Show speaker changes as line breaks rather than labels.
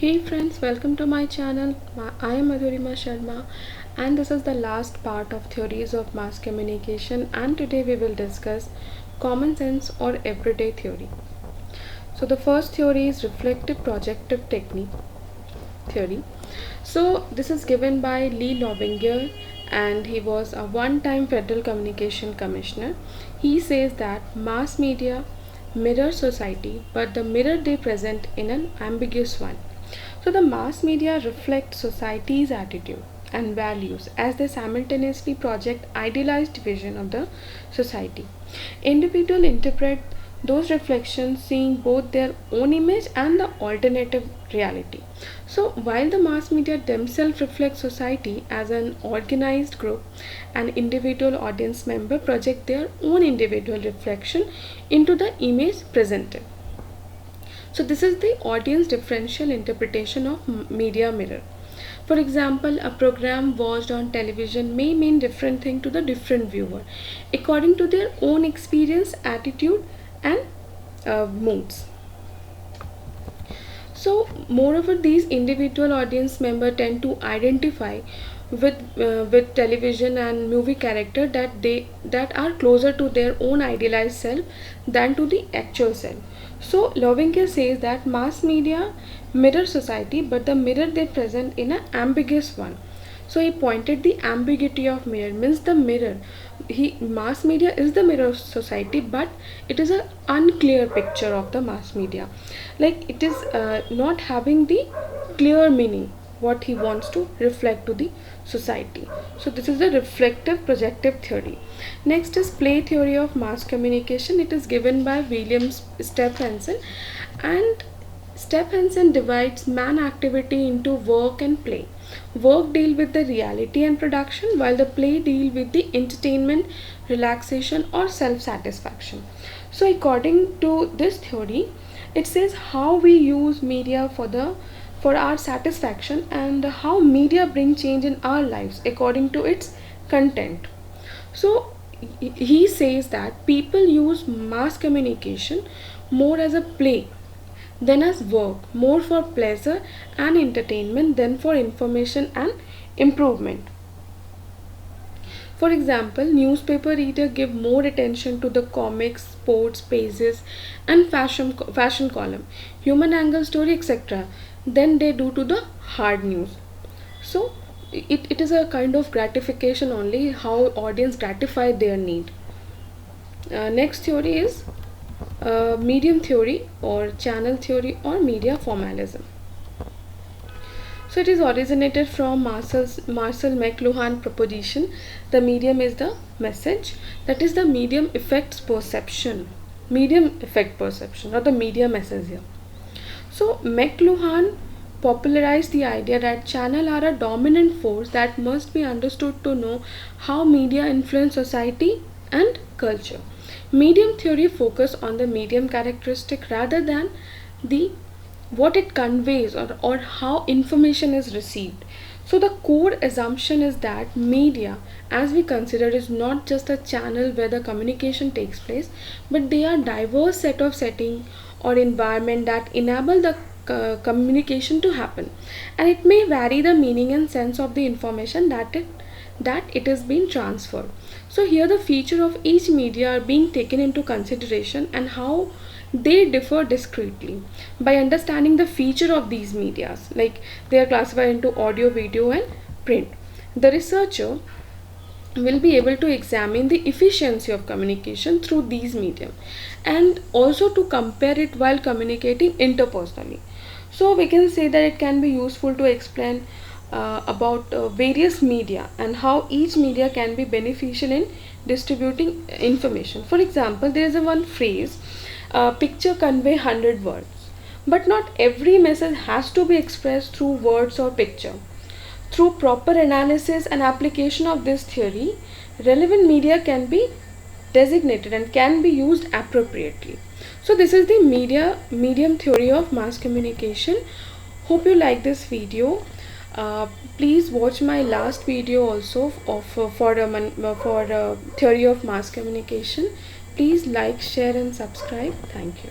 Hey friends, welcome to my channel. I am Madhurima Sharma and this is the last part of theories of mass communication, and today we will discuss common sense or everyday theory. So the first theory is reflective projective technique theory. So this is given by Lee Loevinger and he was a one-time Federal Communication Commissioner. He says that mass media mirror society, but the mirror they present in an ambiguous one. So the mass media reflect society's attitude and values as they simultaneously project idealized vision of the society. Individuals interpret those reflections seeing both their own image and the alternative reality. So while the mass media themselves reflect society as an organized group, an individual audience member project their own individual reflection into the image presented. So this is the audience differential interpretation of media mirror. For example, a program watched on television may mean different thing to the different viewer according to their own experience, attitude and moods. So moreover, these individual audience member tend to identify with television and movie character that are closer to their own idealized self than to the actual self. So Loevinger says that mass media mirror society, but the mirror they present in an ambiguous one. So he pointed the ambiguity of mirror means the mirror. Mass media is the mirror of society, but it is an unclear picture of the mass media. Like it is not having the clear meaning what he wants to reflect to the society. So this is the reflective projective theory. Next is play theory of mass communication. It is given by William Stephenson, and Stephenson divides man activity into work and play. Work deal with the reality and production, while the play deal with the entertainment, relaxation or self-satisfaction. So according to this theory, it says how we use media for our satisfaction and how media bring change in our lives according to its content. So he says that people use mass communication more as a play than as work, more for pleasure and entertainment than for information and improvement. For example, newspaper reader give more attention to the comics, sports pages and fashion column, human angle story, etc. than they do to the hard news. So it is a kind of gratification only, how audience gratify their need. Next theory is medium theory or channel theory or media formalism. So it is originated from Marshall McLuhan proposition. The medium is the message, that is the medium affects perception. Medium affect perception or the media message here. So McLuhan popularized the idea that channel are a dominant force that must be understood to know how media influence society and culture. Medium theory focus on the medium characteristic rather than the what it conveys or how information is received. So the core assumption is that media as we consider is not just a channel where the communication takes place, but they are diverse set of setting or environment that enable the communication to happen, and it may vary the meaning and sense of the information that it is being transferred. So here the feature of each media are being taken into consideration and how they differ discretely. By understanding the feature of these medias, like they are classified into audio, video and print, the researcher will be able to examine the efficiency of communication through these medium and also to compare it while communicating interpersonally. So we can say that it can be useful to explain about various media and how each media can be beneficial in distributing information. For example, there is a one phrase, picture convey 100 words, but not every message has to be expressed through words or picture. Through proper analysis and application of this theory, relevant media can be designated and can be used appropriately. So this is the medium theory of mass communication. Hope you like this video. Please watch my last video also of for theory of mass communication. Please like, share and subscribe. Thank you.